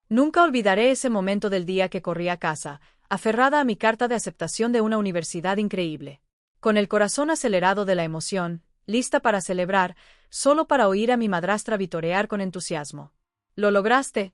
Nunca olvidaré ese momento del día que corrí a casa, aferrada a mi carta de aceptación de una universidad increíble. Con el corazón acelerado de la emoción, lista para celebrar, solo para oír a mi madrastra vitorear con entusiasmo. ¿Lo lograste?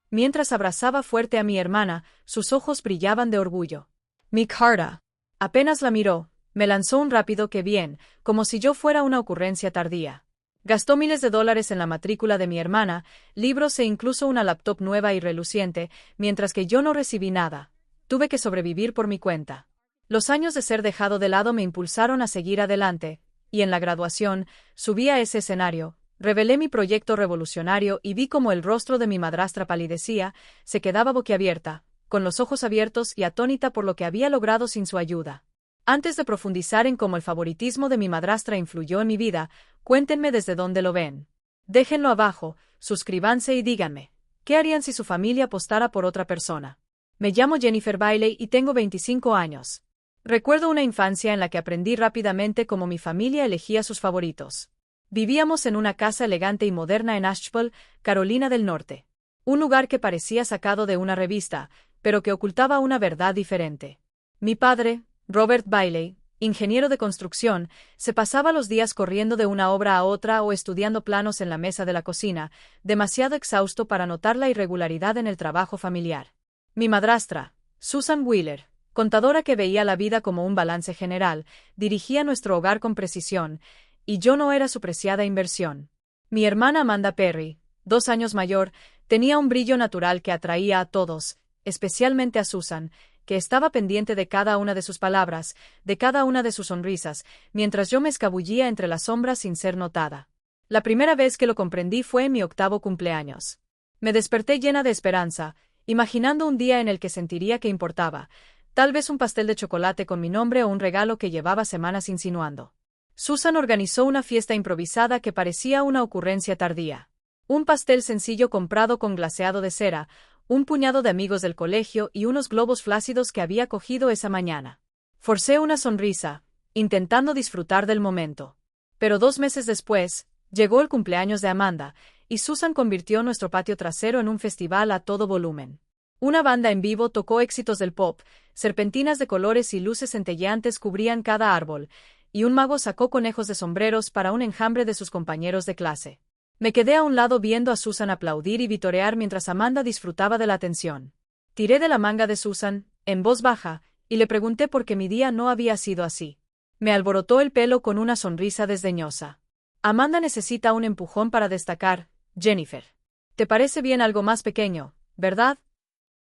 Mientras abrazaba fuerte a mi hermana, sus ojos brillaban de orgullo. Mi carta. Apenas la miró, me lanzó un rápido "qué bien", como si yo fuera una ocurrencia tardía. Gastó miles de dólares en la matrícula de mi hermana, libros e incluso una laptop nueva y reluciente, mientras que yo no recibí nada. Tuve que sobrevivir por mi cuenta. Los años de ser dejado de lado me impulsaron a seguir adelante, y en la graduación, subí a ese escenario, revelé mi proyecto revolucionario y vi cómo el rostro de mi madrastra palidecía, se quedaba boquiabierta, con los ojos abiertos y atónita por lo que había logrado sin su ayuda. Antes de profundizar en cómo el favoritismo de mi madrastra influyó en mi vida, cuéntenme desde dónde lo ven. Déjenlo abajo, suscríbanse y díganme, ¿qué harían si su familia apostara por otra persona? Me llamo Jennifer Bailey y tengo 25 años. Recuerdo una infancia en la que aprendí rápidamente cómo mi familia elegía sus favoritos. Vivíamos en una casa elegante y moderna en Asheville, Carolina del Norte. Un lugar que parecía sacado de una revista, pero que ocultaba una verdad diferente. Mi padre, Robert Bailey, ingeniero de construcción, se pasaba los días corriendo de una obra a otra o estudiando planos en la mesa de la cocina, demasiado exhausto para notar la irregularidad en el trabajo familiar. Mi madrastra, Susan Wheeler, contadora que veía la vida como un balance general, dirigía nuestro hogar con precisión, y yo no era su preciada inversión. Mi hermana Amanda Perry, 2 años mayor, tenía un brillo natural que atraía a todos, especialmente a Susan, que estaba pendiente de cada una de sus palabras, de cada una de sus sonrisas, mientras yo me escabullía entre las sombras sin ser notada. La primera vez que lo comprendí fue en mi 8º cumpleaños. Me desperté llena de esperanza, imaginando un día en el que sentiría que importaba, tal vez un pastel de chocolate con mi nombre o un regalo que llevaba semanas insinuando. Susan organizó una fiesta improvisada que parecía una ocurrencia tardía. Un pastel sencillo comprado con glaseado de cera, un puñado de amigos del colegio y unos globos flácidos que había cogido esa mañana. Forcé una sonrisa, intentando disfrutar del momento. Pero 2 meses después, llegó el cumpleaños de Amanda, y Susan convirtió nuestro patio trasero en un festival a todo volumen. Una banda en vivo tocó éxitos del pop, serpentinas de colores y luces centelleantes cubrían cada árbol, y un mago sacó conejos de sombreros para un enjambre de sus compañeros de clase. Me quedé a un lado viendo a Susan aplaudir y vitorear mientras Amanda disfrutaba de la atención. Tiré de la manga de Susan, en voz baja, y le pregunté por qué mi día no había sido así. Me alborotó el pelo con una sonrisa desdeñosa. Amanda necesita un empujón para destacar, Jennifer. ¿Te parece bien algo más pequeño, verdad?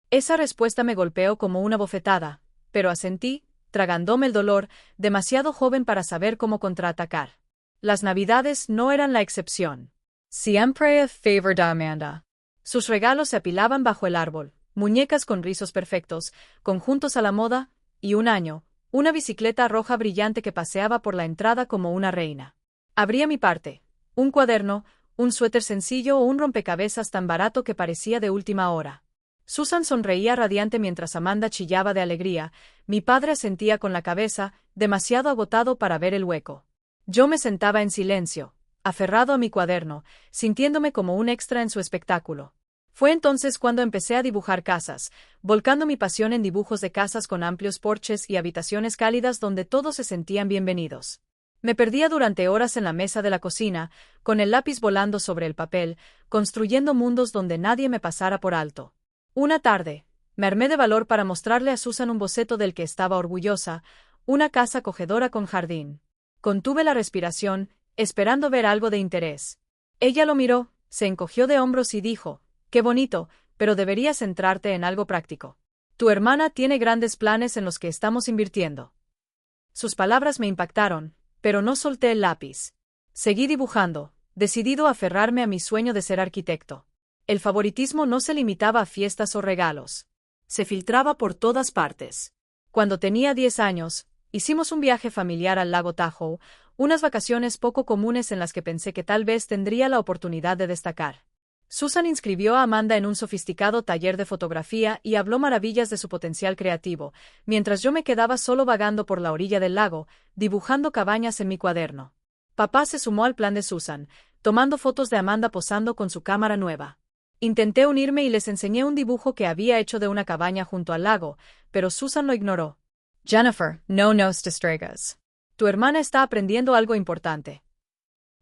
Esa respuesta me golpeó como una bofetada, pero asentí, tragándome el dolor, demasiado joven para saber cómo contraatacar. Las Navidades no eran la excepción. Siempre favored a Amanda. Sus regalos se apilaban bajo el árbol, muñecas con rizos perfectos, conjuntos a la moda, y una bicicleta roja brillante que paseaba por la entrada como una reina. Abría mi parte, un cuaderno, un suéter sencillo o un rompecabezas tan barato que parecía de última hora. Susan sonreía radiante mientras Amanda chillaba de alegría, mi padre asentía con la cabeza, demasiado agotado para ver el hueco. Yo me sentaba en silencio, aferrado a mi cuaderno, sintiéndome como un extra en su espectáculo. Fue entonces cuando empecé a dibujar casas, volcando mi pasión en dibujos de casas con amplios porches y habitaciones cálidas donde todos se sentían bienvenidos. Me perdía durante horas en la mesa de la cocina, con el lápiz volando sobre el papel, construyendo mundos donde nadie me pasara por alto. Una tarde, me armé de valor para mostrarle a Susan un boceto del que estaba orgullosa, una casa acogedora con jardín. Contuve la respiración, esperando ver algo de interés. Ella lo miró, se encogió de hombros y dijo, «Qué bonito, pero deberías centrarte en algo práctico. Tu hermana tiene grandes planes en los que estamos invirtiendo». Sus palabras me impactaron, pero no solté el lápiz. Seguí dibujando, decidido a aferrarme a mi sueño de ser arquitecto. El favoritismo no se limitaba a fiestas o regalos. Se filtraba por todas partes. Cuando tenía 10 años, hicimos un viaje familiar al lago Tahoe, unas vacaciones poco comunes en las que pensé que tal vez tendría la oportunidad de destacar. Susan inscribió a Amanda en un sofisticado taller de fotografía y habló maravillas de su potencial creativo, mientras yo me quedaba solo vagando por la orilla del lago, dibujando cabañas en mi cuaderno. Papá se sumó al plan de Susan, tomando fotos de Amanda posando con su cámara nueva. Intenté unirme y les enseñé un dibujo que había hecho de una cabaña junto al lago, pero Susan lo ignoró. Jennifer, no nos distraigas. Tu hermana está aprendiendo algo importante.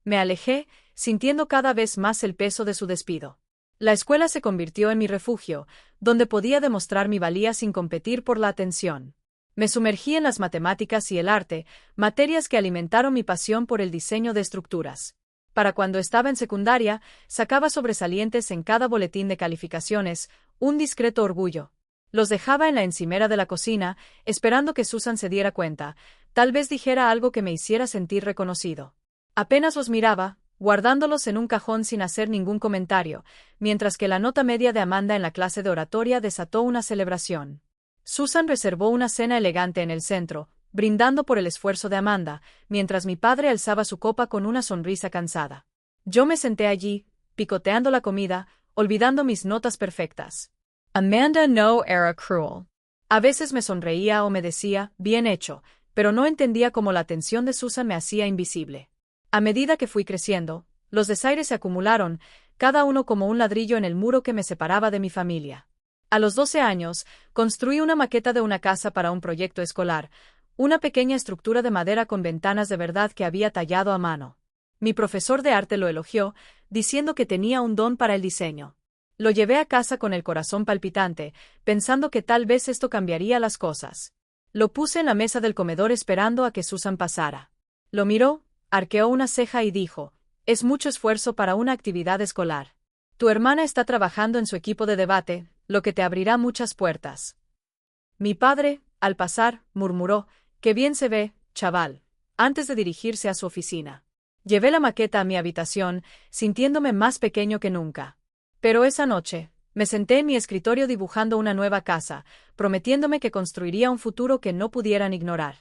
Me alejé, sintiendo cada vez más el peso de su despido. La escuela se convirtió en mi refugio, donde podía demostrar mi valía sin competir por la atención. Me sumergí en las matemáticas y el arte, materias que alimentaron mi pasión por el diseño de estructuras. Para cuando estaba en secundaria, sacaba sobresalientes en cada boletín de calificaciones, un discreto orgullo. Los dejaba en la encimera de la cocina, esperando que Susan se diera cuenta, tal vez dijera algo que me hiciera sentir reconocido. Apenas los miraba, guardándolos en un cajón sin hacer ningún comentario, mientras que la nota media de Amanda en la clase de oratoria desató una celebración. Susan reservó una cena elegante en el centro, brindando por el esfuerzo de Amanda, mientras mi padre alzaba su copa con una sonrisa cansada. Yo me senté allí, picoteando la comida, olvidando mis notas perfectas. Amanda no era cruel. A veces me sonreía o me decía, bien hecho, pero no entendía cómo la atención de Susan me hacía invisible. A medida que fui creciendo, los desaires se acumularon, cada uno como un ladrillo en el muro que me separaba de mi familia. A los 12 años, construí una maqueta de una casa para un proyecto escolar, una pequeña estructura de madera con ventanas de verdad que había tallado a mano. Mi profesor de arte lo elogió, diciendo que tenía un don para el diseño. Lo llevé a casa con el corazón palpitante, pensando que tal vez esto cambiaría las cosas. Lo puse en la mesa del comedor esperando a que Susan pasara. Lo miró, arqueó una ceja y dijo, «Es mucho esfuerzo para una actividad escolar. Tu hermana está trabajando en su equipo de debate, lo que te abrirá muchas puertas». Mi padre, al pasar, murmuró, «Qué bien se ve, chaval», antes de dirigirse a su oficina. Llevé la maqueta a mi habitación, sintiéndome más pequeño que nunca. Pero esa noche, me senté en mi escritorio dibujando una nueva casa, prometiéndome que construiría un futuro que no pudieran ignorar.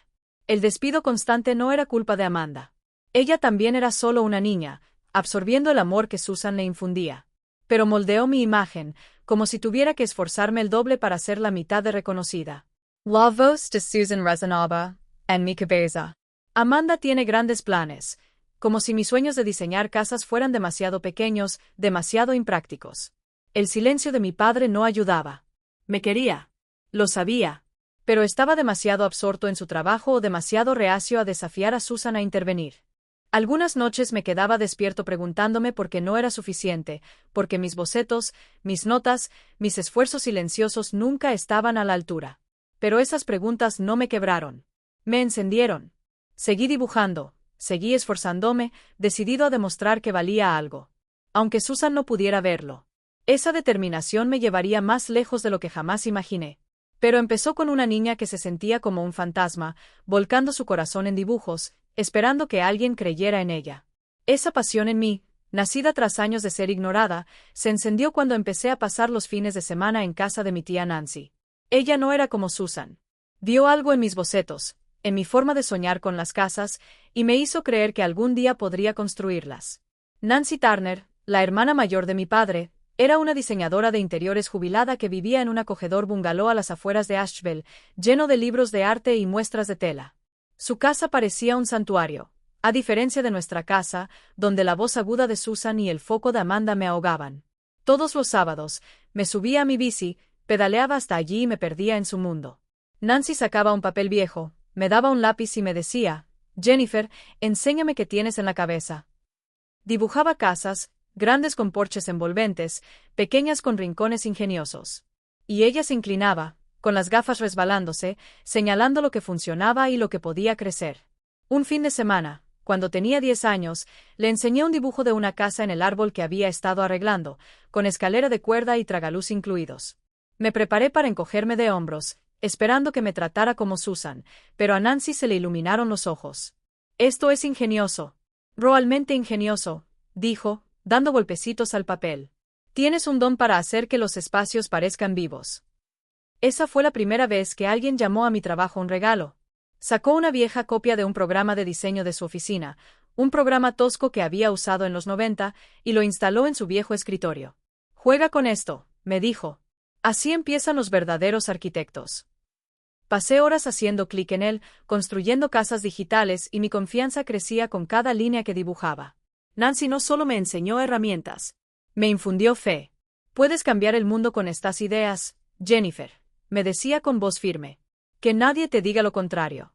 El despido constante no era culpa de Amanda. Ella también era solo una niña, absorbiendo el amor que Susan le infundía. Pero moldeó mi imagen, como si tuviera que esforzarme el doble para ser la mitad de reconocida. La voz de Susan resonaba en mi cabeza. Amanda tiene grandes planes, como si mis sueños de diseñar casas fueran demasiado pequeños, demasiado imprácticos. El silencio de mi padre no ayudaba. Me quería. Lo sabía. Pero estaba demasiado absorto en su trabajo o demasiado reacio a desafiar a Susan a intervenir. Algunas noches me quedaba despierto preguntándome por qué no era suficiente, porque mis bocetos, mis notas, mis esfuerzos silenciosos nunca estaban a la altura. Pero esas preguntas no me quebraron. Me encendieron. Seguí dibujando, seguí esforzándome, decidido a demostrar que valía algo. Aunque Susan no pudiera verlo. Esa determinación me llevaría más lejos de lo que jamás imaginé. Pero empezó con una niña que se sentía como un fantasma, volcando su corazón en dibujos, esperando que alguien creyera en ella. Esa pasión en mí, nacida tras años de ser ignorada, se encendió cuando empecé a pasar los fines de semana en casa de mi tía Nancy. Ella no era como Susan. Vio algo en mis bocetos, en mi forma de soñar con las casas, y me hizo creer que algún día podría construirlas. Nancy Turner, la hermana mayor de mi padre, era una diseñadora de interiores jubilada que vivía en un acogedor bungalow a las afueras de Asheville, lleno de libros de arte y muestras de tela. Su casa parecía un santuario, a diferencia de nuestra casa, donde la voz aguda de Susan y el foco de Amanda me ahogaban. Todos los sábados, me subía a mi bici, pedaleaba hasta allí y me perdía en su mundo. Nancy sacaba un papel viejo, me daba un lápiz y me decía, «Jennifer, enséñame qué tienes en la cabeza». Dibujaba casas, grandes con porches envolventes, pequeñas con rincones ingeniosos. Y ella se inclinaba, con las gafas resbalándose, señalando lo que funcionaba y lo que podía crecer. Un fin de semana, cuando tenía 10 años, le enseñé un dibujo de una casa en el árbol que había estado arreglando, con escalera de cuerda y tragaluz incluidos. Me preparé para encogerme de hombros, esperando que me tratara como Susan, pero a Nancy se le iluminaron los ojos. «Esto es ingenioso. Realmente ingenioso», dijo, dando golpecitos al papel. «Tienes un don para hacer que los espacios parezcan vivos». Esa fue la primera vez que alguien llamó a mi trabajo un regalo. Sacó una vieja copia de un programa de diseño de su oficina, un programa tosco que había usado en los 90, y lo instaló en su viejo escritorio. «Juega con esto», me dijo. «Así empiezan los verdaderos arquitectos». Pasé horas haciendo clic en él, construyendo casas digitales y mi confianza crecía con cada línea que dibujaba. Nancy no solo me enseñó herramientas, me infundió fe. Puedes cambiar el mundo con estas ideas, Jennifer, me decía con voz firme. Que nadie te diga lo contrario.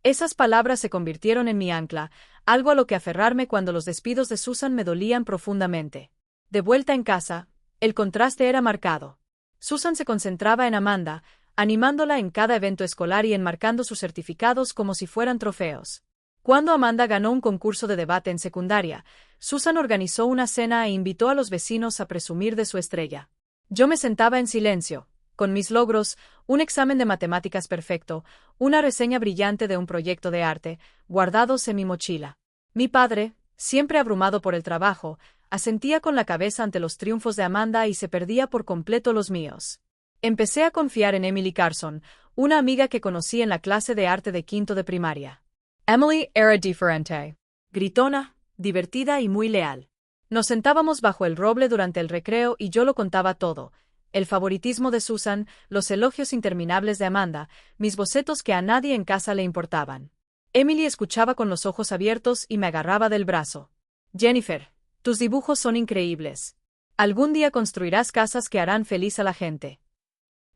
Esas palabras se convirtieron en mi ancla, algo a lo que aferrarme cuando los despidos de Susan me dolían profundamente. De vuelta en casa, el contraste era marcado. Susan se concentraba en Amanda, animándola en cada evento escolar y enmarcando sus certificados como si fueran trofeos. Cuando Amanda ganó un concurso de debate en secundaria, Susan organizó una cena e invitó a los vecinos a presumir de su estrella. Yo me sentaba en silencio, con mis logros, un examen de matemáticas perfecto, una reseña brillante de un proyecto de arte, guardados en mi mochila. Mi padre, siempre abrumado por el trabajo, asentía con la cabeza ante los triunfos de Amanda y se perdía por completo los míos. Empecé a confiar en Emily Carson, una amiga que conocí en la clase de arte de quinto de primaria. Emily era diferente. Gritona, divertida y muy leal. Nos sentábamos bajo el roble durante el recreo y yo lo contaba todo. El favoritismo de Susan, los elogios interminables de Amanda, mis bocetos que a nadie en casa le importaban. Emily escuchaba con los ojos abiertos y me agarraba del brazo. Jennifer, tus dibujos son increíbles. Algún día construirás casas que harán feliz a la gente.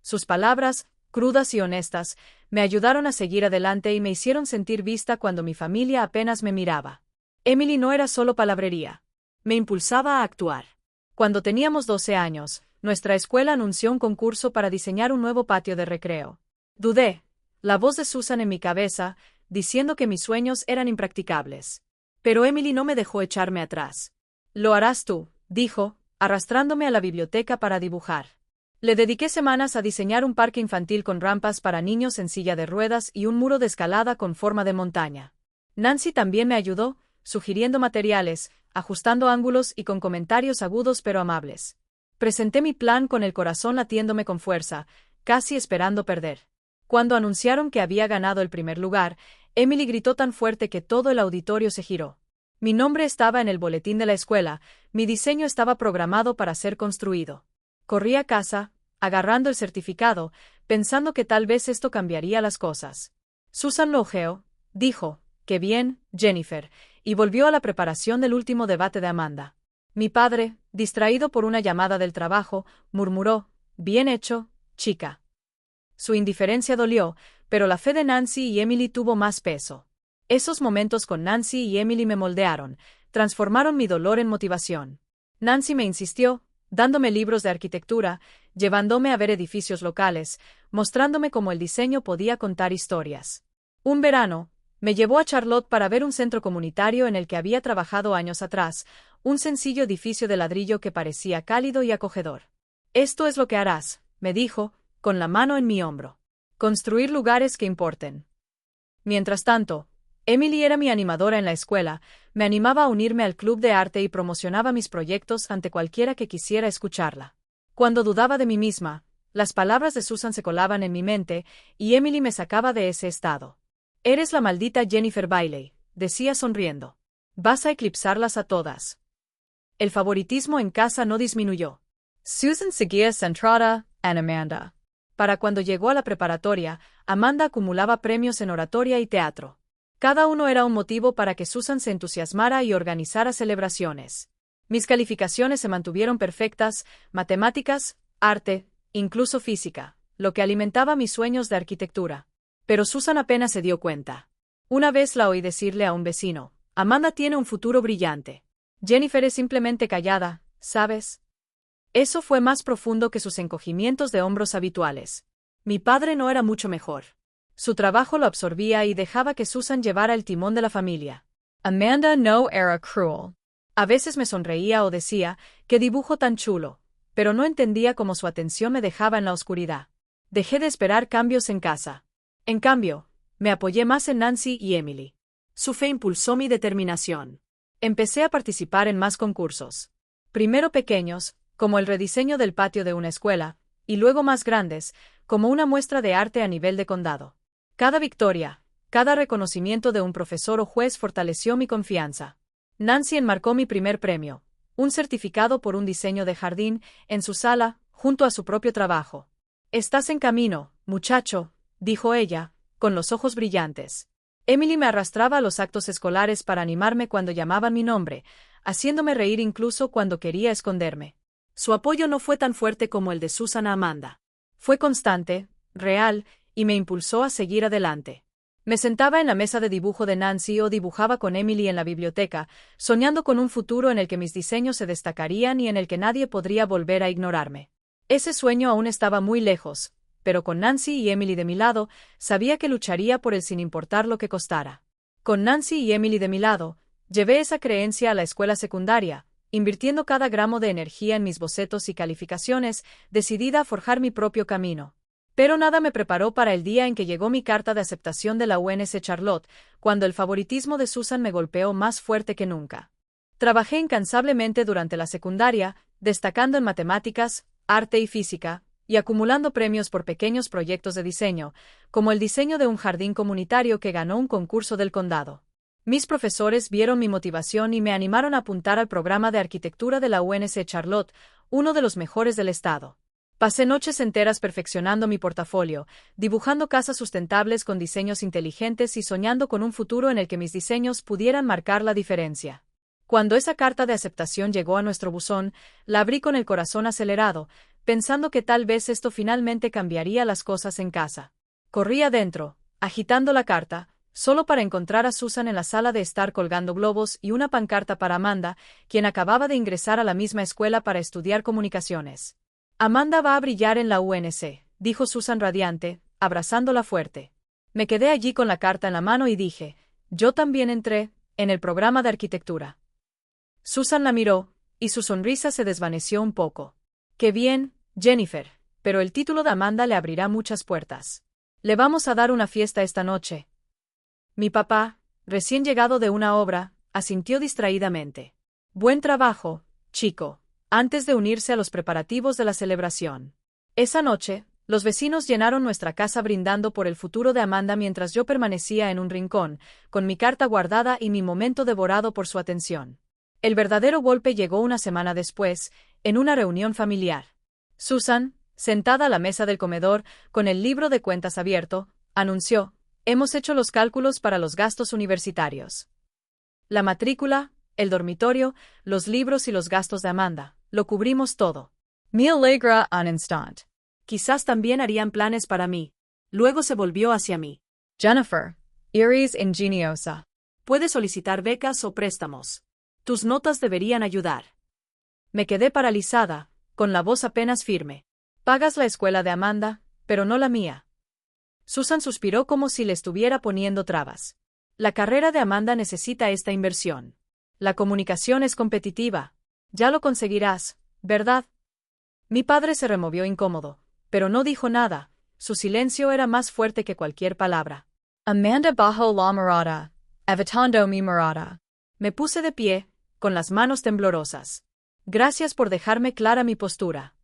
Sus palabras, crudas y honestas, me ayudaron a seguir adelante y me hicieron sentir vista cuando mi familia apenas me miraba. Emily no era solo palabrería. Me impulsaba a actuar. Cuando teníamos 12 años, nuestra escuela anunció un concurso para diseñar un nuevo patio de recreo. Dudé, la voz de Susan en mi cabeza, diciendo que mis sueños eran impracticables. Pero Emily no me dejó echarme atrás. Lo harás tú, dijo, arrastrándome a la biblioteca para dibujar. Le dediqué semanas a diseñar un parque infantil con rampas para niños en silla de ruedas y un muro de escalada con forma de montaña. Nancy también me ayudó, sugiriendo materiales, ajustando ángulos y con comentarios agudos pero amables. Presenté mi plan con el corazón latiéndome con fuerza, casi esperando perder. Cuando anunciaron que había ganado el primer lugar, Emily gritó tan fuerte que todo el auditorio se giró. Mi nombre estaba en el boletín de la escuela, mi diseño estaba programado para ser construido. Corrí a casa, agarrando el certificado, pensando que tal vez esto cambiaría las cosas. Susan lo ojeó, dijo, «Qué bien, Jennifer», y volvió a la preparación del último debate de Amanda. Mi padre, distraído por una llamada del trabajo, murmuró, «Bien hecho, chica». Su indiferencia dolió, pero la fe de Nancy y Emily tuvo más peso. Esos momentos con Nancy y Emily me moldearon, transformaron mi dolor en motivación. Nancy me insistió, dándome libros de arquitectura, llevándome a ver edificios locales, mostrándome cómo el diseño podía contar historias. Un verano, me llevó a Charlotte para ver un centro comunitario en el que había trabajado años atrás, un sencillo edificio de ladrillo que parecía cálido y acogedor. «Esto es lo que harás», me dijo, con la mano en mi hombro. «Construir lugares que importen». Mientras tanto, Emily era mi animadora en la escuela, me animaba a unirme al club de arte y promocionaba mis proyectos ante cualquiera que quisiera escucharla. Cuando dudaba de mí misma, las palabras de Susan se colaban en mi mente, y Emily me sacaba de ese estado. «Eres la maldita Jennifer Bailey», decía sonriendo. «Vas a eclipsarlas a todas». El favoritismo en casa no disminuyó. Susan seguía centrada en Amanda. Para cuando llegó a la preparatoria, Amanda acumulaba premios en oratoria y teatro. Cada uno era un motivo para que Susan se entusiasmara y organizara celebraciones. Mis calificaciones se mantuvieron perfectas, matemáticas, arte, incluso física, lo que alimentaba mis sueños de arquitectura. Pero Susan apenas se dio cuenta. Una vez la oí decirle a un vecino, «Amanda tiene un futuro brillante. Jennifer es simplemente callada, ¿sabes?». Eso fue más profundo que sus encogimientos de hombros habituales. Mi padre no era mucho mejor. Su trabajo lo absorbía y dejaba que Susan llevara el timón de la familia. Amanda no era cruel. A veces me sonreía o decía, «Qué dibujo tan chulo», pero no entendía cómo su atención me dejaba en la oscuridad. Dejé de esperar cambios en casa. En cambio, me apoyé más en Nancy y Emily. Su fe impulsó mi determinación. Empecé a participar en más concursos. Primero pequeños, como el rediseño del patio de una escuela, y luego más grandes, como una muestra de arte a nivel de condado. Cada victoria, cada reconocimiento de un profesor o juez fortaleció mi confianza. Nancy enmarcó mi primer premio, un certificado por un diseño de jardín, en su sala, junto a su propio trabajo. «Estás en camino, muchacho», dijo ella, con los ojos brillantes. Emily me arrastraba a los actos escolares para animarme cuando llamaban mi nombre, haciéndome reír incluso cuando quería esconderme. Su apoyo no fue tan fuerte como el de Susan a Amanda. Fue constante, real, y me impulsó a seguir adelante. Me sentaba en la mesa de dibujo de Nancy o dibujaba con Emily en la biblioteca, soñando con un futuro en el que mis diseños se destacarían y en el que nadie podría volver a ignorarme. Ese sueño aún estaba muy lejos, pero con Nancy y Emily de mi lado, sabía que lucharía por él sin importar lo que costara. Con Nancy y Emily de mi lado, llevé esa creencia a la escuela secundaria, invirtiendo cada gramo de energía en mis bocetos y calificaciones, decidida a forjar mi propio camino. Pero nada me preparó para el día en que llegó mi carta de aceptación de la UNC Charlotte, cuando el favoritismo de Susan me golpeó más fuerte que nunca. Trabajé incansablemente durante la secundaria, destacando en matemáticas, arte y física, y acumulando premios por pequeños proyectos de diseño, como el diseño de un jardín comunitario que ganó un concurso del condado. Mis profesores vieron mi motivación y me animaron a apuntar al programa de arquitectura de la UNC Charlotte, uno de los mejores del estado. Pasé noches enteras perfeccionando mi portafolio, dibujando casas sustentables con diseños inteligentes y soñando con un futuro en el que mis diseños pudieran marcar la diferencia. Cuando esa carta de aceptación llegó a nuestro buzón, la abrí con el corazón acelerado, pensando que tal vez esto finalmente cambiaría las cosas en casa. Corrí adentro, agitando la carta, solo para encontrar a Susan en la sala de estar colgando globos y una pancarta para Amanda, quien acababa de ingresar a la misma escuela para estudiar comunicaciones. Amanda va a brillar en la UNC, dijo Susan radiante, abrazándola fuerte. Me quedé allí con la carta en la mano y dije, yo también entré, en el programa de arquitectura. Susan la miró, y su sonrisa se desvaneció un poco. Qué bien, Jennifer, pero el título de Amanda le abrirá muchas puertas. Le vamos a dar una fiesta esta noche. Mi papá, recién llegado de una obra, asintió distraídamente. Buen trabajo, chico. Antes de unirse a los preparativos de la celebración. Esa noche, los vecinos llenaron nuestra casa brindando por el futuro de Amanda mientras yo permanecía en un rincón, con mi carta guardada y mi momento devorado por su atención. El verdadero golpe llegó una semana después, en una reunión familiar. Susan, sentada a la mesa del comedor, con el libro de cuentas abierto, anunció, hemos hecho los cálculos para los gastos universitarios. La matrícula, el dormitorio, los libros y los gastos de Amanda. Lo cubrimos todo. Me alegra un instant. Quizás también harían planes para mí. Luego se volvió hacia mí. Jennifer, eres ingeniosa. Puedes solicitar becas o préstamos. Tus notas deberían ayudar. Me quedé paralizada, con la voz apenas firme. Pagas la escuela de Amanda, pero no la mía. Susan suspiró como si le estuviera poniendo trabas. La carrera de Amanda necesita esta inversión. La comunicación es competitiva. Ya lo conseguirás, ¿verdad? Mi padre se removió incómodo, pero no dijo nada. Su silencio era más fuerte que cualquier palabra. Amanda bajó la mirada, evitando mi mirada. Me puse de pie, con las manos temblorosas. Gracias por dejarme clara mi postura.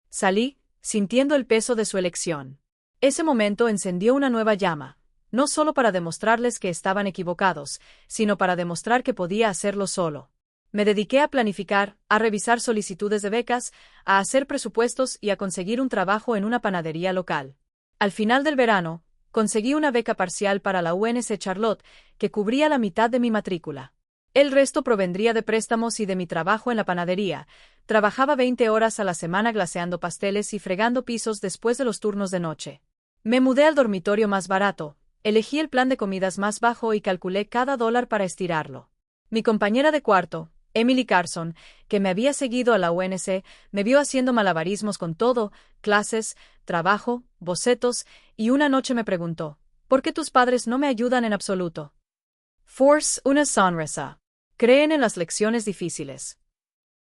Salí, sintiendo el peso de su elección. Ese momento encendió una nueva llama, no solo para demostrarles que estaban equivocados, sino para demostrar que podía hacerlo solo. Me dediqué a planificar, a revisar solicitudes de becas, a hacer presupuestos y a conseguir un trabajo en una panadería local. Al final del verano, conseguí una beca parcial para la UNC Charlotte, que cubría la mitad de mi matrícula. El resto provendría de préstamos y de mi trabajo en la panadería. Trabajaba 20 horas a la semana glaseando pasteles y fregando pisos después de los turnos de noche. Me mudé al dormitorio más barato, elegí el plan de comidas más bajo y calculé cada dólar para estirarlo. Mi compañera de cuarto, Emily Carson, que me había seguido a la UNC, me vio haciendo malabarismos con todo, clases, trabajo, bocetos, y una noche me preguntó, ¿por qué tus padres no me ayudan en absoluto? Force una sonrisa. Creen en las lecciones difíciles.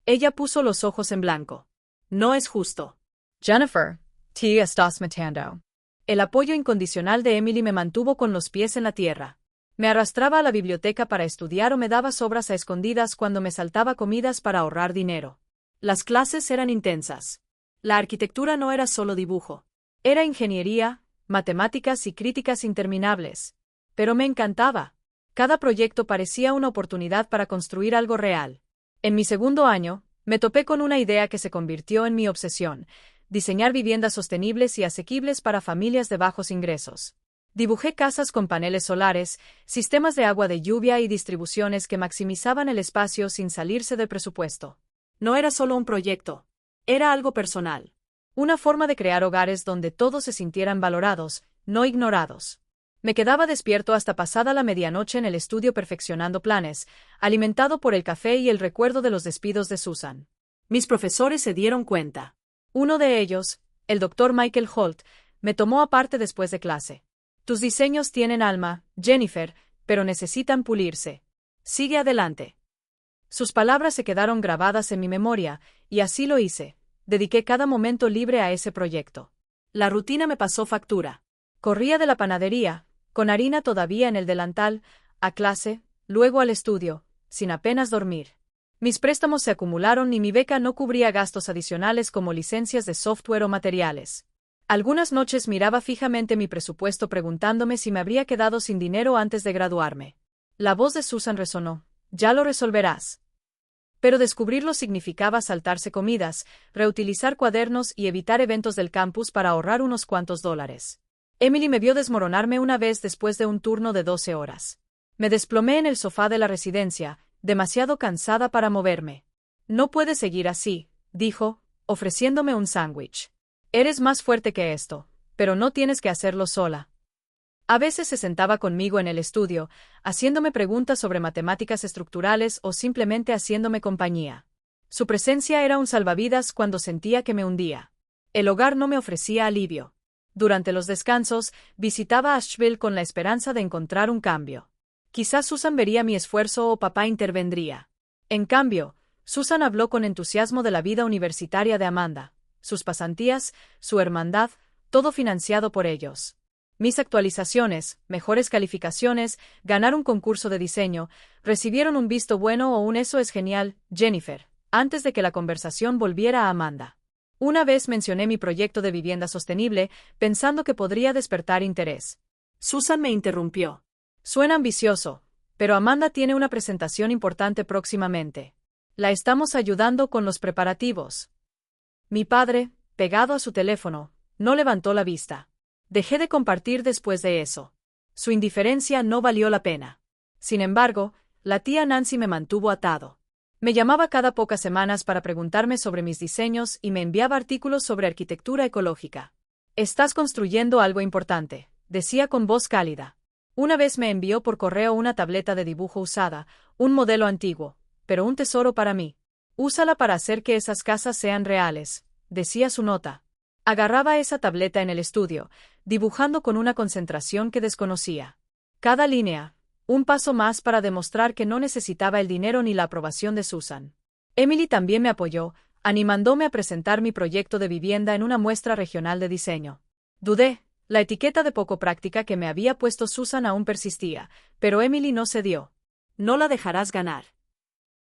Ella puso los ojos en blanco. No es justo. Jennifer, te estás matando. El apoyo incondicional de Emily me mantuvo con los pies en la tierra. Me arrastraba a la biblioteca para estudiar o me daba sobras a escondidas cuando me saltaba comidas para ahorrar dinero. Las clases eran intensas. La arquitectura no era solo dibujo. Era ingeniería, matemáticas y críticas interminables. Pero me encantaba. Cada proyecto parecía una oportunidad para construir algo real. En mi segundo año, me topé con una idea que se convirtió en mi obsesión: diseñar viviendas sostenibles y asequibles para familias de bajos ingresos. Dibujé casas con paneles solares, sistemas de agua de lluvia y distribuciones que maximizaban el espacio sin salirse del presupuesto. No era solo un proyecto, Era algo personal. Una forma de crear hogares donde todos se sintieran valorados, no ignorados. Me quedaba despierto hasta pasada la medianoche en el estudio perfeccionando planes, alimentado por el café y el recuerdo de los despidos de Susan. Mis profesores se dieron cuenta. Uno de ellos, el doctor Michael Holt, me tomó aparte después de clase. Tus diseños tienen alma, Jennifer, pero necesitan pulirse. Sigue adelante. Sus palabras se quedaron grabadas en mi memoria, y así lo hice. Dediqué cada momento libre a ese proyecto. La rutina me pasó factura. Corría de la panadería, con harina todavía en el delantal, a clase, luego al estudio, sin apenas dormir. Mis préstamos se acumularon y mi beca no cubría gastos adicionales como licencias de software o materiales. Algunas noches miraba fijamente mi presupuesto preguntándome si me habría quedado sin dinero antes de graduarme. La voz de Susan resonó. Ya lo resolverás. Pero descubrirlo significaba saltarse comidas, reutilizar cuadernos y evitar eventos del campus para ahorrar unos cuantos dólares. Emily me vio desmoronarme una vez después de un turno de 12 horas. Me desplomé en el sofá de la residencia, demasiado cansada para moverme. No puedes seguir así, dijo, ofreciéndome un sándwich. Eres más fuerte que esto, pero no tienes que hacerlo sola. A veces se sentaba conmigo en el estudio, haciéndome preguntas sobre matemáticas estructurales o simplemente haciéndome compañía. Su presencia era un salvavidas cuando sentía que me hundía. El hogar no me ofrecía alivio. Durante los descansos, visitaba Asheville con la esperanza de encontrar un cambio. Quizás Susan vería mi esfuerzo o papá intervendría. En cambio, Susan habló con entusiasmo de la vida universitaria de Amanda, sus pasantías, su hermandad, todo financiado por ellos. Mis actualizaciones, mejores calificaciones, ganar un concurso de diseño, recibieron un visto bueno o un "eso es genial, Jennifer", antes de que la conversación volviera a Amanda. Una vez mencioné mi proyecto de vivienda sostenible, pensando que podría despertar interés. Susan me interrumpió. Suena ambicioso, pero Amanda tiene una presentación importante próximamente. La estamos ayudando con los preparativos. Mi padre, pegado a su teléfono, no levantó la vista. Dejé de compartir después de eso. Su indiferencia no valió la pena. Sin embargo, la tía Nancy me mantuvo atado. Me llamaba cada pocas semanas para preguntarme sobre mis diseños y me enviaba artículos sobre arquitectura ecológica. Estás construyendo algo importante, decía con voz cálida. Una vez me envió por correo una tableta de dibujo usada, un modelo antiguo, pero un tesoro para mí. Úsala para hacer que esas casas sean reales, decía su nota. Agarraba esa tableta en el estudio, dibujando con una concentración que desconocía. Cada línea, un paso más para demostrar que no necesitaba el dinero ni la aprobación de Susan. Emily también me apoyó, animándome a presentar mi proyecto de vivienda en una muestra regional de diseño. Dudé, la etiqueta de poco práctica que me había puesto Susan aún persistía, pero Emily no cedió. No la dejarás ganar.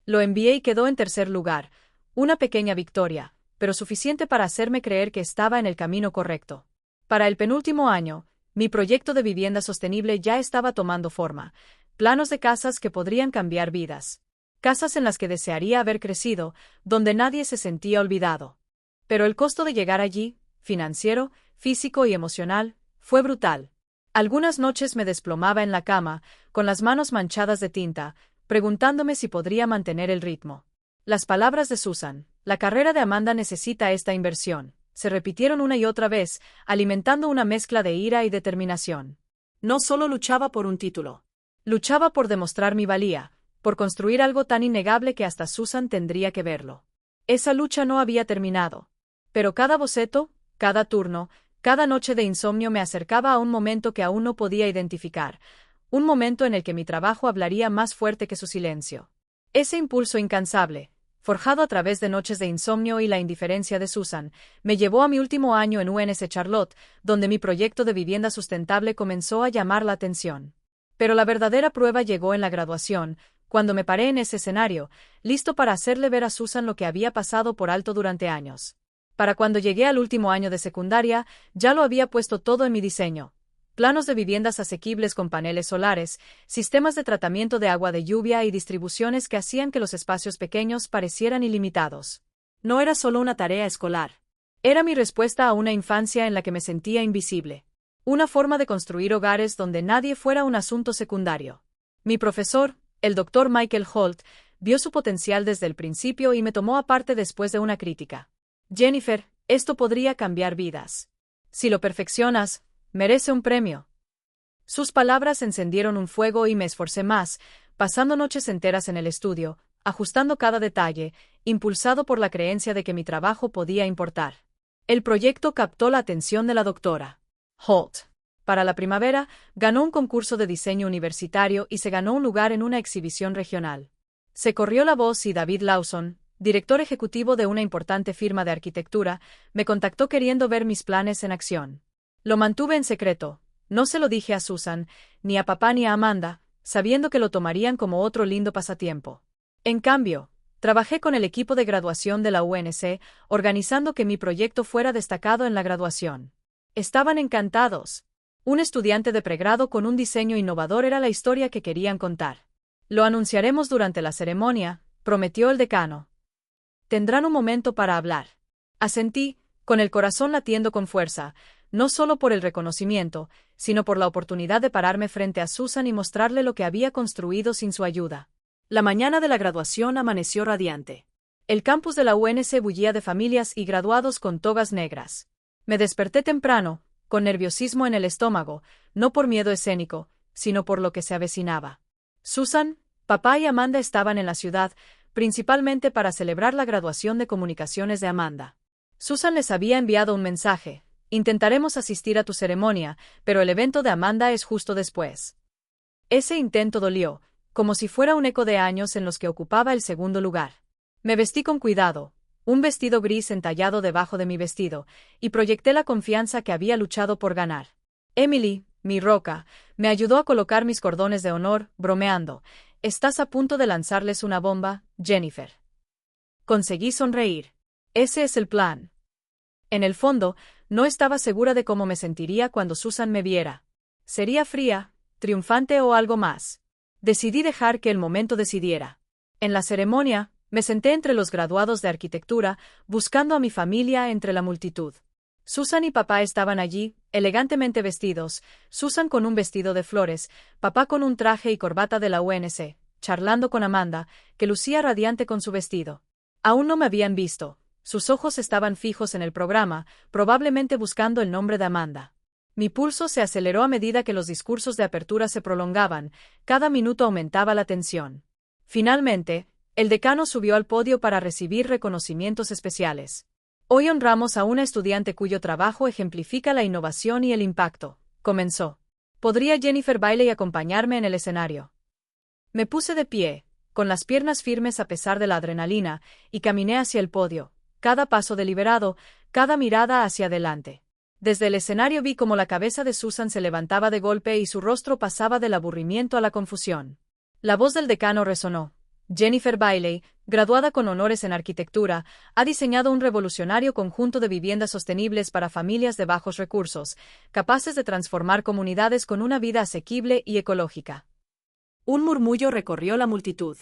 Lo envié y quedó en tercer lugar, una pequeña victoria, pero suficiente para hacerme creer que estaba en el camino correcto. Para el penúltimo año, mi proyecto de vivienda sostenible ya estaba tomando forma, planos de casas que podrían cambiar vidas. Casas en las que desearía haber crecido, donde nadie se sentía olvidado. Pero el costo de llegar allí, financiero, físico y emocional, fue brutal. Algunas noches me desplomaba en la cama, con las manos manchadas de tinta, preguntándome si podría mantener el ritmo. Las palabras de Susan, la carrera de Amanda necesita esta inversión, se repitieron una y otra vez, alimentando una mezcla de ira y determinación. No solo luchaba por un título. Luchaba por demostrar mi valía, por construir algo tan innegable que hasta Susan tendría que verlo. Esa lucha no había terminado. Pero cada boceto, cada turno, cada noche de insomnio me acercaba a un momento que aún no podía identificar, un momento en el que mi trabajo hablaría más fuerte que su silencio. Ese impulso incansable, forjado a través de noches de insomnio y la indiferencia de Susan, me llevó a mi último año en UNS Charlotte, donde mi proyecto de vivienda sustentable comenzó a llamar la atención. Pero la verdadera prueba llegó en la graduación, cuando me paré en ese escenario, listo para hacerle ver a Susan lo que había pasado por alto durante años. Para cuando llegué al último año de secundaria, ya lo había puesto todo en mi diseño. Planos de viviendas asequibles con paneles solares, sistemas de tratamiento de agua de lluvia y distribuciones que hacían que los espacios pequeños parecieran ilimitados. No era solo una tarea escolar. Era mi respuesta a una infancia en la que me sentía invisible. Una forma de construir hogares donde nadie fuera un asunto secundario. Mi profesor, el doctor Michael Holt, vio su potencial desde el principio y me tomó aparte después de una crítica. Jennifer, esto podría cambiar vidas. Si lo perfeccionas, merece un premio. Sus palabras encendieron un fuego y me esforcé más, pasando noches enteras en el estudio, ajustando cada detalle, impulsado por la creencia de que mi trabajo podía importar. El proyecto captó la atención de la doctora Holt. Para la primavera, ganó un concurso de diseño universitario y se ganó un lugar en una exhibición regional. Se corrió la voz y David Lawson, director ejecutivo de una importante firma de arquitectura, me contactó queriendo ver mis planes en acción. Lo mantuve en secreto. No se lo dije a Susan, ni a papá ni a Amanda, sabiendo que lo tomarían como otro lindo pasatiempo. En cambio, trabajé con el equipo de graduación de la UNC, organizando que mi proyecto fuera destacado en la graduación. Estaban encantados. Un estudiante de pregrado con un diseño innovador era la historia que querían contar. Lo anunciaremos durante la ceremonia, prometió el decano. Tendrán un momento para hablar. Asentí, con el corazón latiendo con fuerza, no solo por el reconocimiento, sino por la oportunidad de pararme frente a Susan y mostrarle lo que había construido sin su ayuda. La mañana de la graduación amaneció radiante. El campus de la UNC bullía de familias y graduados con togas negras. Me desperté temprano, con nerviosismo en el estómago, no por miedo escénico, sino por lo que se avecinaba. Susan, papá y Amanda estaban en la ciudad, principalmente para celebrar la graduación de comunicaciones de Amanda. Susan les había enviado un mensaje: intentaremos asistir a tu ceremonia, pero el evento de Amanda es justo después. Ese intento dolió, como si fuera un eco de años en los que ocupaba el segundo lugar. Me vestí con cuidado, un vestido gris entallado debajo de mi vestido, y proyecté la confianza que había luchado por ganar. Emily, mi roca, me ayudó a colocar mis cordones de honor, bromeando: «Estás a punto de lanzarles una bomba, Jennifer». Conseguí sonreír. Ese es el plan. En el fondo, no estaba segura de cómo me sentiría cuando Susan me viera. ¿Sería fría, triunfante o algo más? Decidí dejar que el momento decidiera. En la ceremonia, me senté entre los graduados de arquitectura, buscando a mi familia entre la multitud. Susan y papá estaban allí, elegantemente vestidos, Susan con un vestido de flores, papá con un traje y corbata de la UNC, charlando con Amanda, que lucía radiante con su vestido. Aún no me habían visto. Sus ojos estaban fijos en el programa, probablemente buscando el nombre de Amanda. Mi pulso se aceleró a medida que los discursos de apertura se prolongaban, cada minuto aumentaba la tensión. Finalmente, el decano subió al podio para recibir reconocimientos especiales. «Hoy honramos a una estudiante cuyo trabajo ejemplifica la innovación y el impacto», comenzó. «¿Podría Jennifer Bailey acompañarme en el escenario?». Me puse de pie, con las piernas firmes a pesar de la adrenalina, y caminé hacia el podio, cada paso deliberado, cada mirada hacia adelante. Desde el escenario vi cómo la cabeza de Susan se levantaba de golpe y su rostro pasaba del aburrimiento a la confusión. La voz del decano resonó. «Jennifer Bailey, graduada con honores en arquitectura, ha diseñado un revolucionario conjunto de viviendas sostenibles para familias de bajos recursos, capaces de transformar comunidades con una vida asequible y ecológica». Un murmullo recorrió la multitud.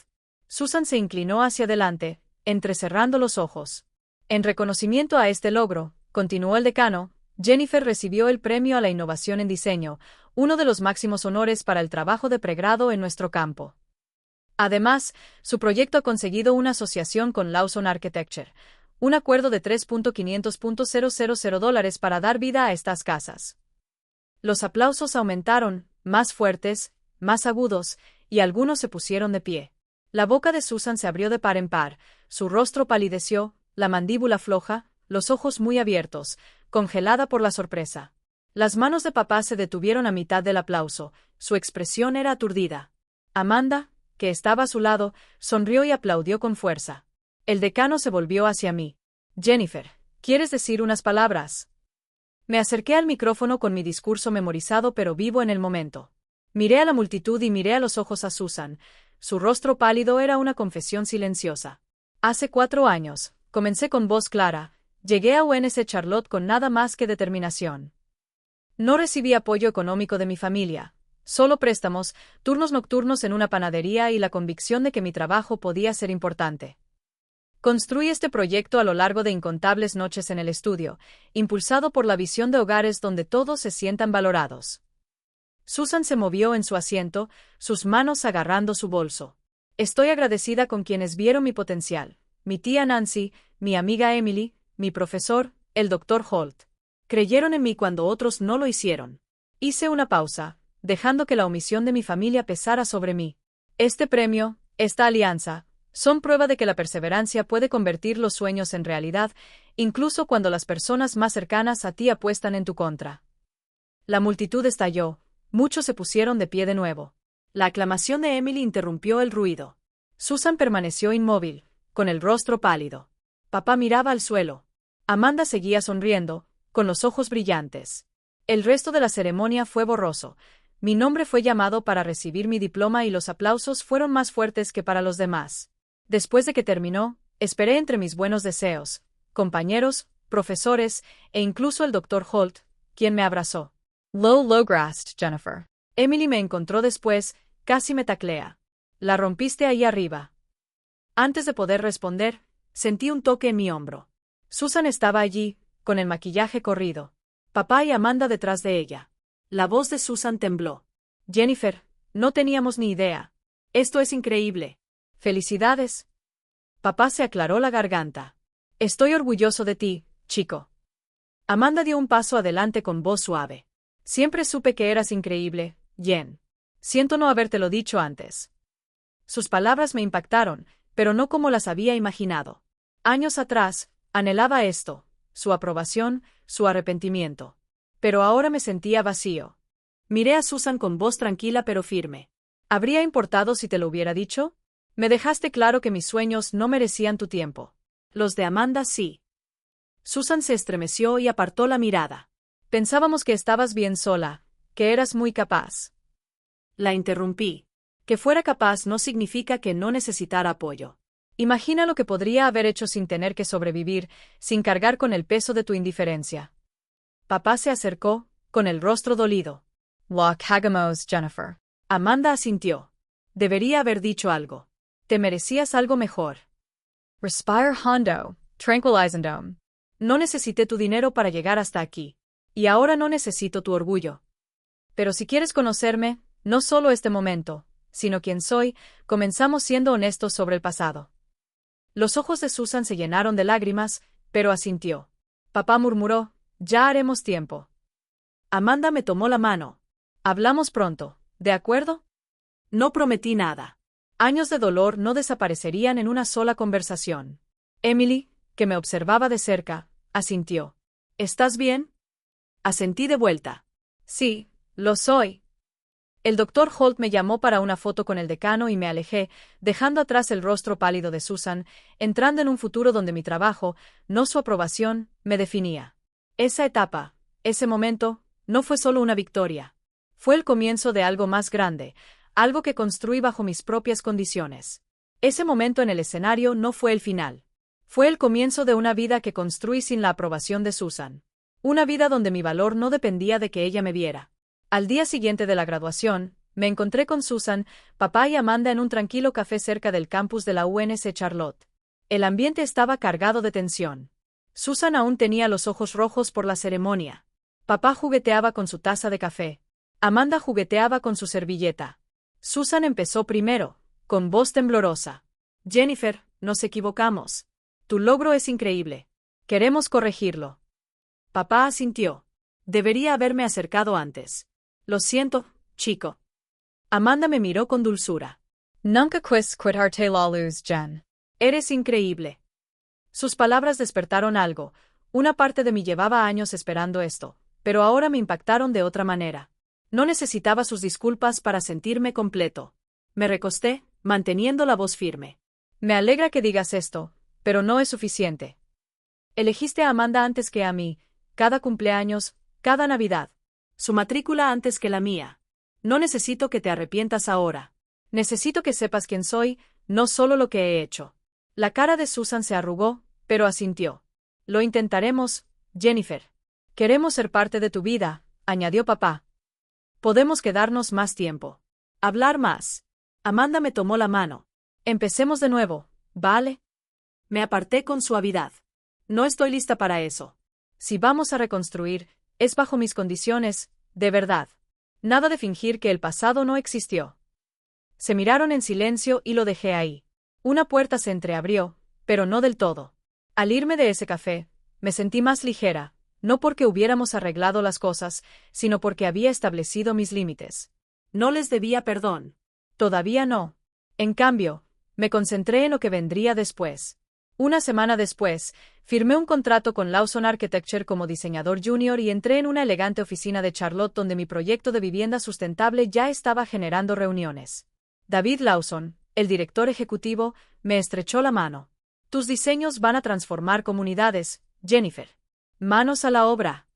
Susan se inclinó hacia adelante, entrecerrando los ojos. «En reconocimiento a este logro», continuó el decano, «Jennifer recibió el premio a la innovación en diseño, uno de los máximos honores para el trabajo de pregrado en nuestro campo. Además, su proyecto ha conseguido una asociación con Lawson Architecture, un acuerdo de $3.500.000 para dar vida a estas casas». Los aplausos aumentaron, más fuertes, más agudos, y algunos se pusieron de pie. La boca de Susan se abrió de par en par, su rostro palideció, la mandíbula floja, los ojos muy abiertos, congelada por la sorpresa. Las manos de papá se detuvieron a mitad del aplauso, su expresión era aturdida. Amanda, que estaba a su lado, sonrió y aplaudió con fuerza. El decano se volvió hacia mí. «Jennifer, ¿quieres decir unas palabras?». Me acerqué al micrófono con mi discurso memorizado pero vivo en el momento. Miré a la multitud y miré a los ojos a Susan. Su rostro pálido era una confesión silenciosa. «Hace 4 años, comencé con voz clara, llegué a UNC Charlotte con nada más que determinación. No recibí apoyo económico de mi familia, solo préstamos, turnos nocturnos en una panadería y la convicción de que mi trabajo podía ser importante. Construí este proyecto a lo largo de incontables noches en el estudio, impulsado por la visión de hogares donde todos se sientan valorados». Susan se movió en su asiento, sus manos agarrando su bolso. «Estoy agradecida con quienes vieron mi potencial, mi tía Nancy, mi amiga Emily, mi profesor, el Dr. Holt. Creyeron en mí cuando otros no lo hicieron. Hice una pausa, dejando que la omisión de mi familia pesara sobre mí. Este premio, esta alianza, son prueba de que la perseverancia puede convertir los sueños en realidad, incluso cuando las personas más cercanas a ti apuestan en tu contra. La multitud estalló, muchos se pusieron de pie de nuevo. La aclamación de Emily interrumpió el ruido. Susan permaneció inmóvil, con el rostro pálido. Papá miraba al suelo. Amanda seguía sonriendo, con los ojos brillantes. El resto de la ceremonia fue borroso. Mi nombre fue llamado para recibir mi diploma y los aplausos fueron más fuertes que para los demás. Después de que terminó, esperé entre mis buenos deseos, compañeros, profesores, e incluso el Dr. Holt, quien me abrazó. Lo lograste, Jennifer. Emily me encontró después, casi me taclea. La rompiste ahí arriba. Antes de poder responder, sentí un toque en mi hombro. Susan estaba allí, con el maquillaje corrido. Papá y Amanda detrás de ella. La voz de Susan tembló. Jennifer, no teníamos ni idea. Esto es increíble. Felicidades. Papá se aclaró la garganta. Estoy orgulloso de ti, chico. Amanda dio un paso adelante con voz suave. Siempre supe que eras increíble, Jen. Siento no habértelo dicho antes. Sus palabras me impactaron, pero no como las había imaginado. Años atrás, anhelaba esto, su aprobación, su arrepentimiento. Pero ahora me sentía vacío. Miré a Susan con voz tranquila pero firme. ¿Habría importado si te lo hubiera dicho? Me dejaste claro que mis sueños no merecían tu tiempo. Los de Amanda sí. Susan se estremeció y apartó la mirada. Pensábamos que estabas bien sola, que eras muy capaz. La interrumpí. Que fuera capaz no significa que no necesitara apoyo. Imagina lo que podría haber hecho sin tener que sobrevivir, sin cargar con el peso de tu indiferencia. Papá se acercó, con el rostro dolido. Lo hagamos, Jennifer. Amanda asintió. Debería haber dicho algo. Te merecías algo mejor. Respire hondo, tranquilizando. No necesité tu dinero para llegar hasta aquí. Y ahora no necesito tu orgullo. Pero si quieres conocerme, no solo este momento, sino quién soy, comenzamos siendo honestos sobre el pasado. Los ojos de Susan se llenaron de lágrimas, pero asintió. Papá murmuró, ya haremos tiempo. Amanda me tomó la mano. Hablamos pronto, ¿de acuerdo? No prometí nada. Años de dolor no desaparecerían en una sola conversación. Emily, que me observaba de cerca, asintió. ¿Estás bien? Asentí de vuelta. Sí, lo soy. El Dr. Holt me llamó para una foto con el decano y me alejé, dejando atrás el rostro pálido de Susan, entrando en un futuro donde mi trabajo, no su aprobación, me definía. Esa etapa, ese momento, no fue solo una victoria. Fue el comienzo de algo más grande, algo que construí bajo mis propias condiciones. Ese momento en el escenario no fue el final. Fue el comienzo de una vida que construí sin la aprobación de Susan. Una vida donde mi valor no dependía de que ella me viera. Al día siguiente de la graduación, me encontré con Susan, papá y Amanda en un tranquilo café cerca del campus de la UNC Charlotte. El ambiente estaba cargado de tensión. Susan aún tenía los ojos rojos por la ceremonia. Papá jugueteaba con su taza de café. Amanda jugueteaba con su servilleta. Susan empezó primero, con voz temblorosa. Jennifer, nos equivocamos. Tu logro es increíble. Queremos corregirlo. Papá asintió. Debería haberme acercado antes. Lo siento, chico. Amanda me miró con dulzura. Nunca quis quitarte la luz, Jen. Eres increíble. Sus palabras despertaron algo. Una parte de mí llevaba años esperando esto, pero ahora me impactaron de otra manera. No necesitaba sus disculpas para sentirme completo. Me recosté, manteniendo la voz firme. Me alegra que digas esto, pero no es suficiente. Elegiste a Amanda antes que a mí, cada cumpleaños, cada Navidad. Su matrícula antes que la mía. No necesito que te arrepientas ahora. Necesito que sepas quién soy, no solo lo que he hecho. La cara de Susan se arrugó, pero asintió. Lo intentaremos, Jennifer. Queremos ser parte de tu vida, añadió papá. Podemos quedarnos más tiempo. Hablar más. Amanda me tomó la mano. Empecemos de nuevo, ¿vale? Me aparté con suavidad. No estoy lista para eso. Si vamos a reconstruir, es bajo mis condiciones, de verdad. Nada de fingir que el pasado no existió. Se miraron en silencio y lo dejé ahí. Una puerta se entreabrió, pero no del todo. Al irme de ese café, Me sentí más ligera, no porque hubiéramos arreglado las cosas, sino porque había establecido mis límites. No les debía perdón. Todavía no. En cambio, me concentré en lo que vendría después. Una semana después, firmé un contrato con Lawson Architecture como diseñador junior y entré en una elegante oficina de Charlotte donde mi proyecto de vivienda sustentable ya estaba generando reuniones. David Lawson, el director ejecutivo, me estrechó la mano. Tus diseños van a transformar comunidades, Jennifer. Manos a la obra.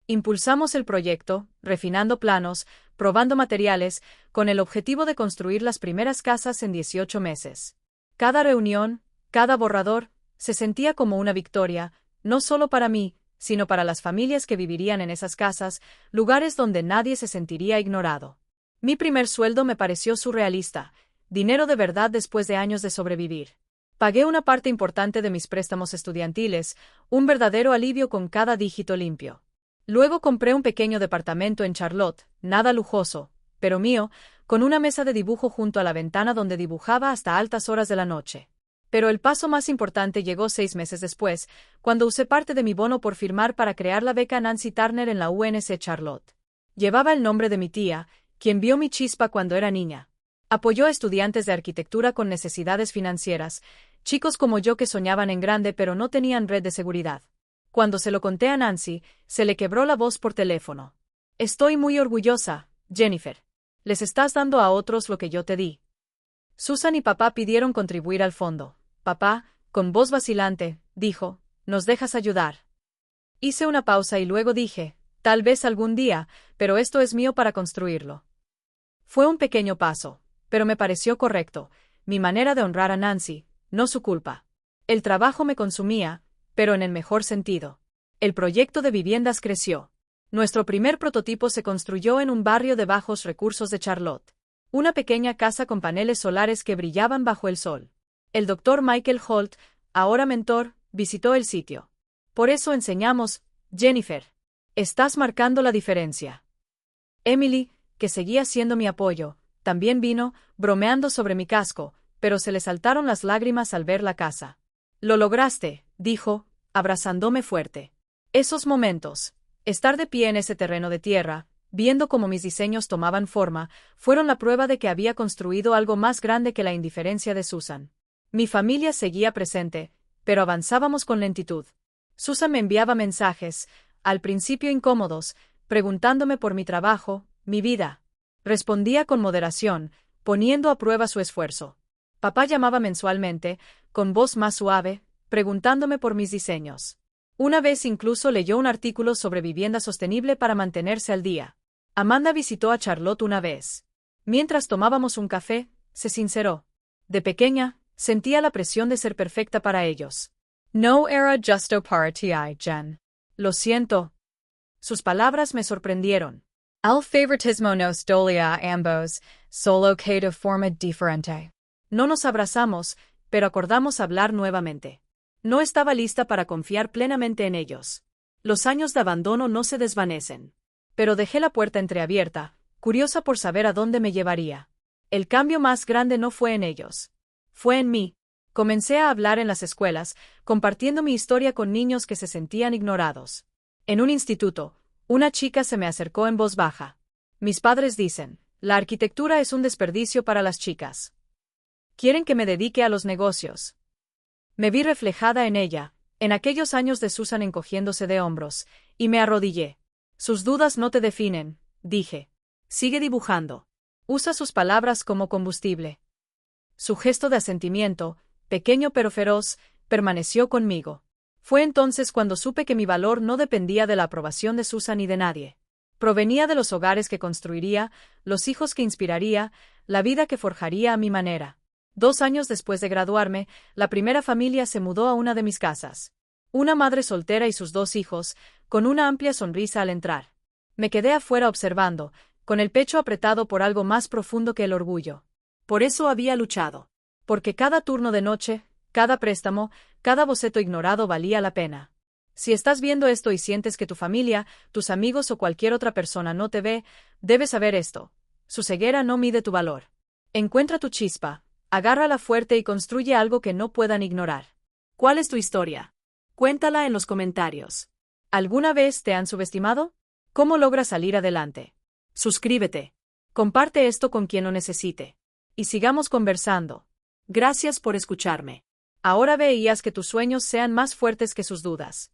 Impulsamos el proyecto, refinando planos, probando materiales, con el objetivo de construir las primeras casas en 18 meses. Cada reunión, cada borrador, se sentía como una victoria, no solo para mí, sino para las familias que vivirían en esas casas, lugares donde nadie se sentiría ignorado. Mi primer sueldo me pareció surrealista, dinero de verdad después de años de sobrevivir. Pagué una parte importante de mis préstamos estudiantiles, un verdadero alivio con cada dígito limpio. Luego compré un pequeño departamento en Charlotte, nada lujoso, pero mío, con una mesa de dibujo junto a la ventana donde dibujaba hasta altas horas de la noche. Pero el paso más importante llegó 6 meses después, cuando usé parte de mi bono por firmar para crear la beca Nancy Turner en la UNC Charlotte. Llevaba el nombre de mi tía, quien vio mi chispa cuando era niña. Apoyó a estudiantes de arquitectura con necesidades financieras, chicos como yo que soñaban en grande pero no tenían red de seguridad. Cuando se lo conté a Nancy, se le quebró la voz por teléfono. Estoy muy orgullosa, Jennifer. Les estás dando a otros lo que yo te di. Susan y papá pidieron contribuir al fondo. Papá, con voz vacilante, dijo, ¿nos dejas ayudar? Hice una pausa y luego dije, tal vez algún día, pero esto es mío para construirlo. Fue un pequeño paso, pero me pareció correcto, mi manera de honrar a Nancy, no su culpa. El trabajo me consumía, pero en el mejor sentido. El proyecto de viviendas creció. Nuestro primer prototipo se construyó en un barrio de bajos recursos de Charlotte. Una pequeña casa con paneles solares que brillaban bajo el sol. El doctor Michael Holt, ahora mentor, visitó el sitio. Por eso enseñamos, Jennifer. Estás marcando la diferencia. Emily, que seguía siendo mi apoyo, también vino, bromeando sobre mi casco, pero se le saltaron las lágrimas al ver la casa. Lo lograste, dijo, abrazándome fuerte. Esos momentos, estar de pie en ese terreno de tierra, viendo cómo mis diseños tomaban forma, fueron la prueba de que había construido algo más grande que la indiferencia de Susan. Mi familia seguía presente, pero avanzábamos con lentitud. Susan me enviaba mensajes, al principio incómodos, preguntándome por mi trabajo, mi vida. Respondía con moderación, poniendo a prueba su esfuerzo. Papá llamaba mensualmente, con voz más suave, preguntándome por mis diseños. Una vez incluso leyó un artículo sobre vivienda sostenible para mantenerse al día. Amanda visitó a Charlotte una vez. Mientras tomábamos un café, se sinceró. De pequeña, sentía la presión de ser perfecta para ellos. No era justo para ti, Jen. Lo siento. Sus palabras me sorprendieron. El favoritismo nos dolía a ambos, solo que de forma diferente. No nos abrazamos, pero acordamos hablar nuevamente. No estaba lista para confiar plenamente en ellos. Los años de abandono no se desvanecen. Pero dejé la puerta entreabierta, curiosa por saber a dónde me llevaría. El cambio más grande no fue en ellos. Fue en mí. Comencé a hablar en las escuelas, compartiendo mi historia con niños que se sentían ignorados. En un instituto, una chica se me acercó en voz baja. Mis padres dicen, la arquitectura es un desperdicio para las chicas. Quieren que me dedique a los negocios. Me vi reflejada en ella, en aquellos años de Susan encogiéndose de hombros, y me arrodillé. Sus dudas no te definen, dije. Sigue dibujando. Usa sus palabras como combustible. Su gesto de asentimiento, pequeño pero feroz, permaneció conmigo. Fue entonces cuando supe que mi valor no dependía de la aprobación de Susan ni de nadie. Provenía de los hogares que construiría, los hijos que inspiraría, la vida que forjaría a mi manera. 2 años después de graduarme, la primera familia se mudó a una de mis casas. Una madre soltera y sus 2 hijos, con una amplia sonrisa al entrar. Me quedé afuera observando, con el pecho apretado por algo más profundo que el orgullo. Por eso había luchado. Porque cada turno de noche, cada préstamo, cada boceto ignorado valía la pena. Si estás viendo esto y sientes que tu familia, tus amigos o cualquier otra persona no te ve, debes saber esto. Su ceguera no mide tu valor. Encuentra tu chispa, agárrala fuerte y construye algo que no puedan ignorar. ¿Cuál es tu historia? Cuéntala en los comentarios. ¿Alguna vez te han subestimado? ¿Cómo logras salir adelante? Suscríbete. Comparte esto con quien lo necesite. Y sigamos conversando. Gracias por escucharme. Ahora ve y haz que tus sueños sean más fuertes que sus dudas.